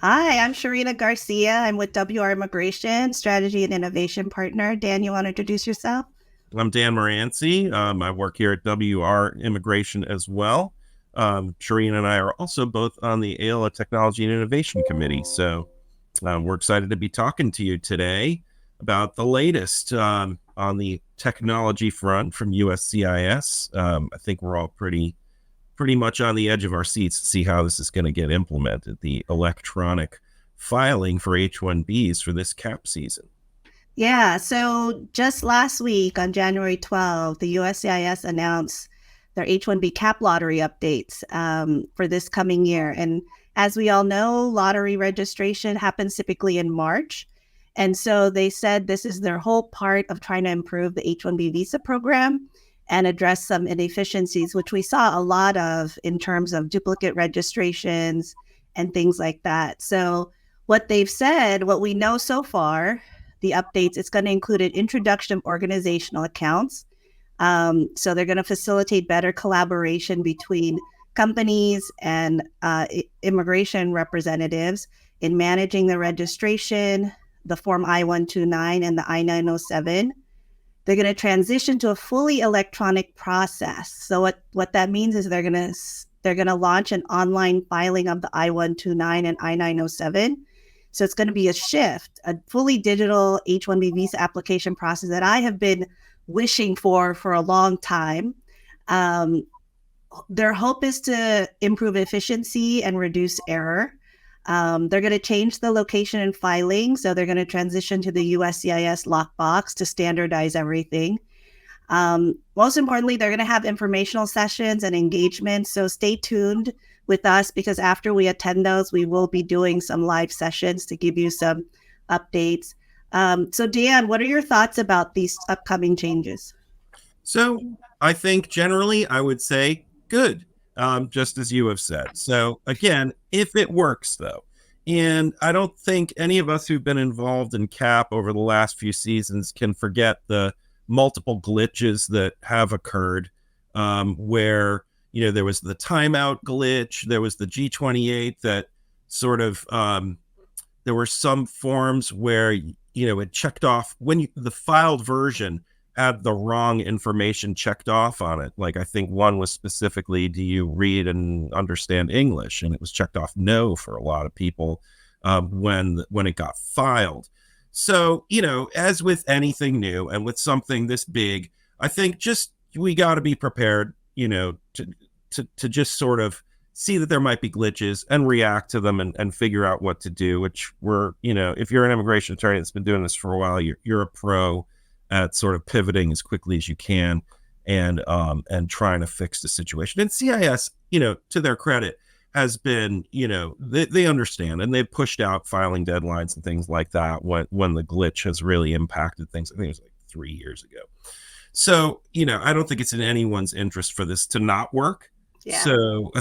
Hi, I'm Sharina Garcia. I'm with WR Immigration, Strategy and Innovation Partner. Dan, you want to introduce yourself? I'm Dan Moranci. I work here at WR Immigration as well. Shireen and I are also both on the AILA Technology and Innovation Committee. So we're excited to be talking to you today about the latest on the technology front from USCIS. I think we're all pretty much on the edge of our seats to see how this is going to get implemented. The electronic filing for H-1Bs for this cap season. Yeah, so just last week on January 12th, the USCIS announced their H-1B cap lottery updates for this coming year. And as we all know, lottery registration happens typically in March. And so they said this is their whole part of trying to improve the H-1B visa program and address some inefficiencies, which we saw a lot of in terms of duplicate registrations and things like that. So what they've said, what we know so far, the updates, it's going to include an introduction of organizational accounts. So they're going to facilitate better collaboration between companies and immigration representatives in managing the registration, the Form I-129 and the I-907. They're going to transition to a fully electronic process. So what that means is they're going to launch an online filing of the I-129 and I-907. So it's going to be a shift, a fully digital H-1B visa application process that I have been wishing for a long time. Um, their hope is to improve efficiency and reduce error. They're going to change the location and filing. So they're going to transition to the USCIS lockbox to standardize everything. Most importantly, they're going to have informational sessions and engagements. So stay tuned with us because after we attend those, we will be doing some live sessions to give you some updates. So, Dan, what are your thoughts about these upcoming changes? So I think generally I would say good, just as you have said. So again, if it works though, and I don't think any of us who've been involved in CAP over the last few seasons can forget the multiple glitches that have occurred, where there was the timeout glitch, there was the G28 that sort of there were some forms where it checked off when the filed version had the wrong information checked off on it. Like I think one was specifically, do you read and understand English? And it was checked off no for a lot of people when it got filed. So as with anything new and with something this big, I think just we got to be prepared, to just sort of see that there might be glitches and react to them and figure out what to do, which if you're an immigration attorney that's been doing this for a while, you're a pro at sort of pivoting as quickly as you can and trying to fix the situation. And CIS, to their credit, has been, they understand and they've pushed out filing deadlines and things like that when the glitch has really impacted things. I think it was like 3 years ago. So, I don't think it's in anyone's interest for this to not work. Yeah. So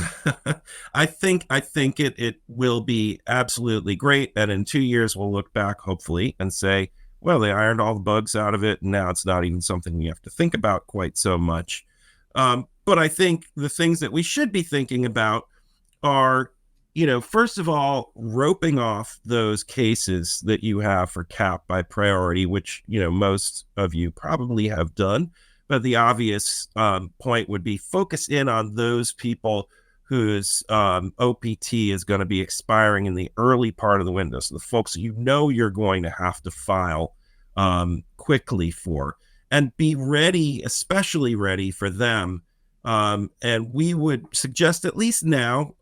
I think it will be absolutely great. And in 2 years, we'll look back, hopefully, and say, well, they ironed all the bugs out of it. And now it's not even something we have to think about quite so much. But I think the things that we should be thinking about are, first of all, roping off those cases that you have for CAP by priority, which, most of you probably have done. But the obvious point would be focus in on those people whose OPT is going to be expiring in the early part of the window. So the folks you're going to have to file quickly for, and be ready, especially ready for them. And we would suggest at least now,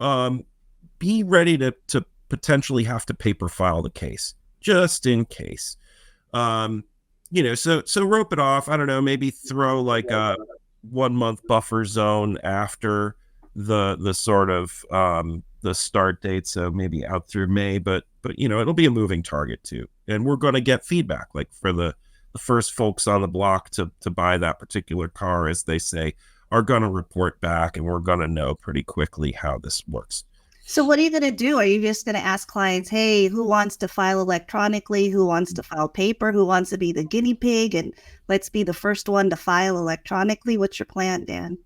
be ready to potentially have to paper file the case just in case. So rope it off. I don't know, maybe throw like a 1 month buffer zone after the sort of the start date, so maybe out through May, but it'll be a moving target too, and we're going to get feedback, like for the first folks on the block to buy that particular car, as they say, are going to report back, and we're going to know pretty quickly how this works. So what are you going to do? Are you just going to ask clients, hey, who wants to file electronically? Who wants to file paper? Who wants to be the guinea pig? And let's be the first one to file electronically. What's your plan, Dan?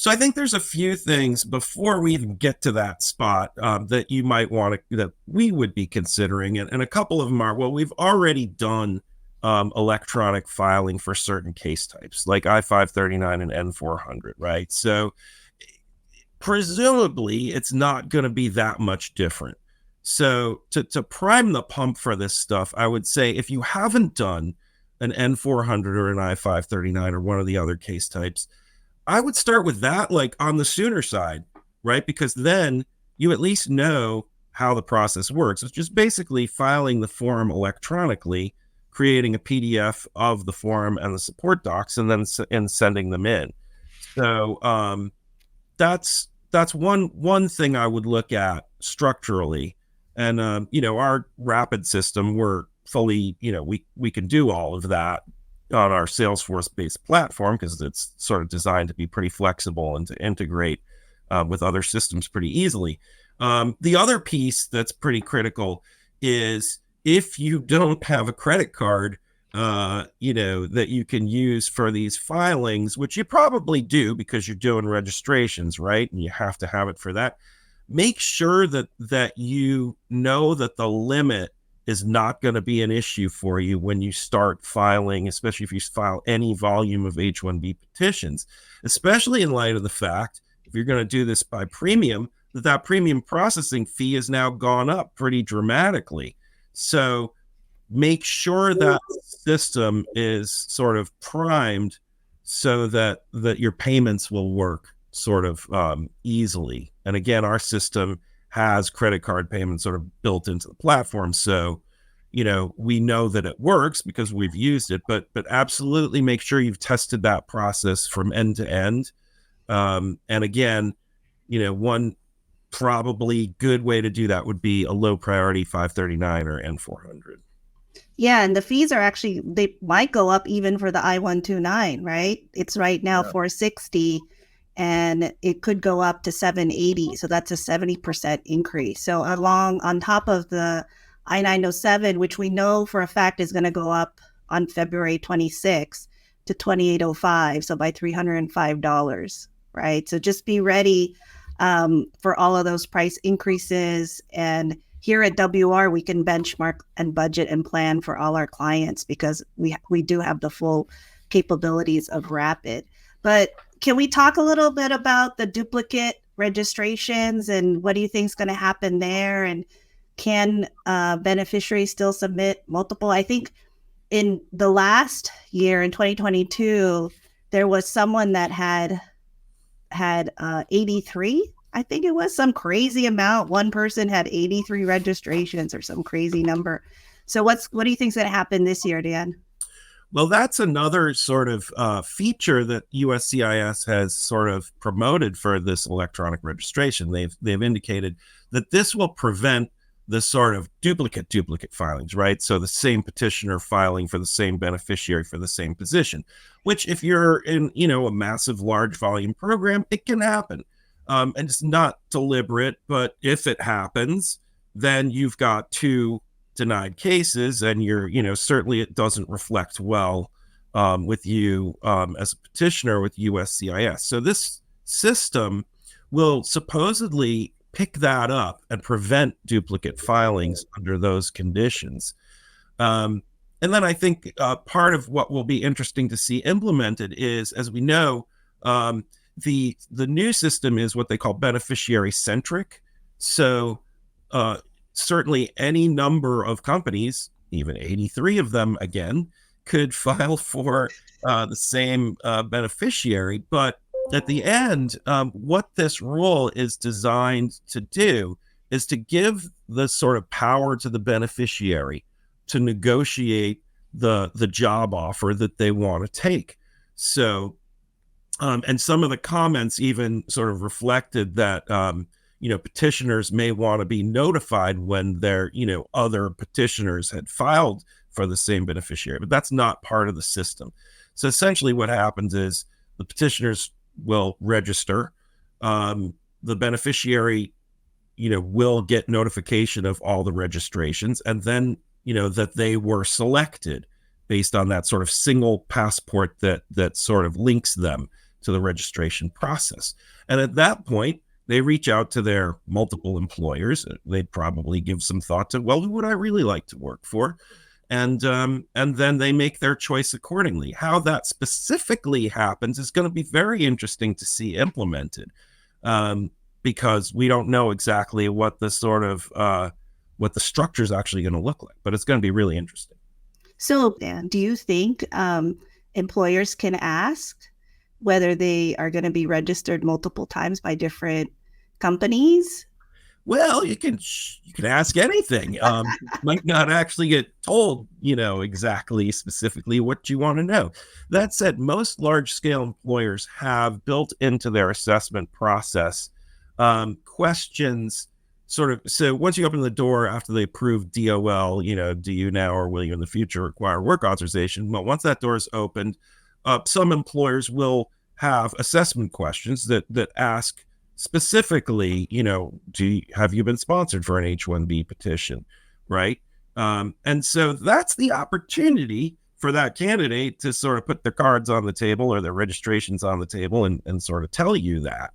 So I think there's a few things before we even get to that spot that you might want to, that we would be considering. And a couple of them are, well, we've already done electronic filing for certain case types like I-539 and N-400, right? So presumably it's not going to be that much different. So to prime the pump for this stuff, I would say if you haven't done an N-400 or an I-539 or one of the other case types, I would start with that, like on the sooner side, right? Because then you at least know how the process works. It's just basically filing the form electronically, creating a PDF of the form and the support docs, and then sending them in. So that's one thing I would look at structurally. And our rapid system, we're fully, we can do all of that on our Salesforce-based platform because it's sort of designed to be pretty flexible and to integrate with other systems pretty easily. The other piece that's pretty critical is if you don't have a credit card, that you can use for these filings, which you probably do because you're doing registrations, right? And you have to have it for that. Make sure that you know that the limit is not going to be an issue for you when you start filing, especially if you file any volume of H-1B petitions, especially in light of the fact, if you're going to do this by premium, that premium processing fee has now gone up pretty dramatically. So make sure that system is sort of primed so that your payments will work sort of easily. And again, our system has credit card payments sort of built into the platform. So, we know that it works because we've used it, but absolutely make sure you've tested that process from end to end. And again, one probably good way to do that would be a low priority 539 or N400. Yeah, and the fees are actually, they might go up even for the I-129, right? It's right now $460 and it could go up to $780. So that's a 70% increase. So on top of the I-907, which we know for a fact is going to go up on February 26th to $2,805. So by $305, right? So just be ready for all of those price increases. And here at WR, we can benchmark and budget and plan for all our clients because we do have the full capabilities of Rapid. But can we talk a little bit about the duplicate registrations and what do you think is going to happen there? And can beneficiaries still submit multiple? I think in the last year, in 2022, there was someone that had 83. I think it was some crazy amount. One person had 83 registrations or some crazy number. So what do you think is going to happen this year, Dan? Well, that's another sort of feature that USCIS has sort of promoted for this electronic registration. They've indicated that this will prevent the sort of duplicate filings, right? So the same petitioner filing for the same beneficiary for the same position, which if you're in, a massive large volume program, it can happen. And it's not deliberate, but if it happens, then you've got two denied cases and certainly it doesn't reflect well with you as a petitioner with USCIS. So this system will supposedly pick that up and prevent duplicate filings under those conditions. And then I think part of what will be interesting to see implemented is, as we know, the new system is what they call beneficiary centric. So certainly any number of companies, even 83 of them again, could file for the same beneficiary. But at the end, what this rule is designed to do is to give the sort of power to the beneficiary to negotiate the job offer that they want to take. So, and some of the comments even sort of reflected that, petitioners may want to be notified when their, other petitioners had filed for the same beneficiary, but that's not part of the system. So essentially what happens is the petitioners will register. The beneficiary, will get notification of all the registrations and then, that they were selected based on that sort of single passport that sort of links them to the registration process. And at that point, they reach out to their multiple employers. They'd probably give some thought to, well, who would I really like to work for? And then they make their choice accordingly. How that specifically happens is going to be very interesting to see implemented, because we don't know exactly what the sort of what the structure is actually going to look like, but it's going to be really interesting. So, Dan, do you think employers can ask whether they are going to be registered multiple times by different companies? Well, you can ask anything. Might not actually get told, exactly specifically what you want to know. That said, most large scale employers have built into their assessment process questions. Sort of, so once you open the door after they approve DOL, do you now or will you in the future require work authorization? Well, once that door is opened, some employers will have assessment questions that ask specifically, have you been sponsored for an H-1B petition, right? And so that's the opportunity for that candidate to sort of put their cards on the table or their registrations on the table and sort of tell you that.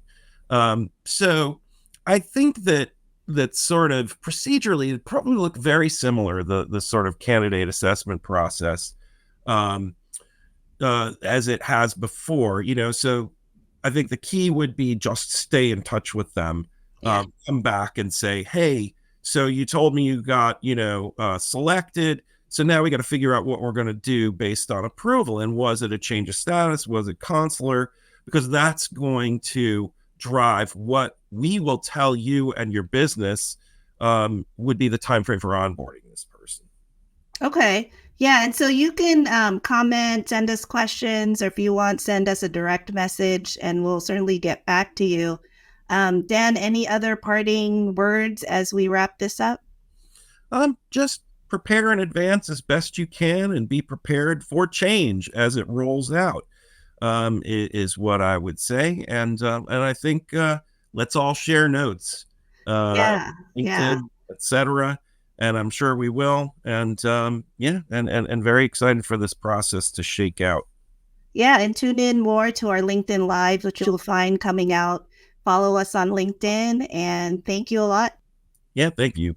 So I think that sort of procedurally it probably look very similar, the sort of candidate assessment process, as it has before, so I think the key would be just stay in touch with them, come back and say, hey, so you told me you got, selected. So now we got to figure out what we're going to do based on approval. And was it a change of status? Was it consular? Because that's going to drive what we will tell you and your business would be the time frame for onboarding this person. Okay. Yeah. And so you can comment, send us questions, or if you want, send us a direct message and we'll certainly get back to you. Dan, any other parting words as we wrap this up? Just prepare in advance as best you can and be prepared for change as it rolls out, is what I would say. And I think let's all share notes, Yeah. Yeah. LinkedIn, etc. And I'm sure we will. And and very excited for this process to shake out. Yeah. And tune in more to our LinkedIn Live, which you'll find coming out. Follow us on LinkedIn. And thank you a lot. Yeah, thank you.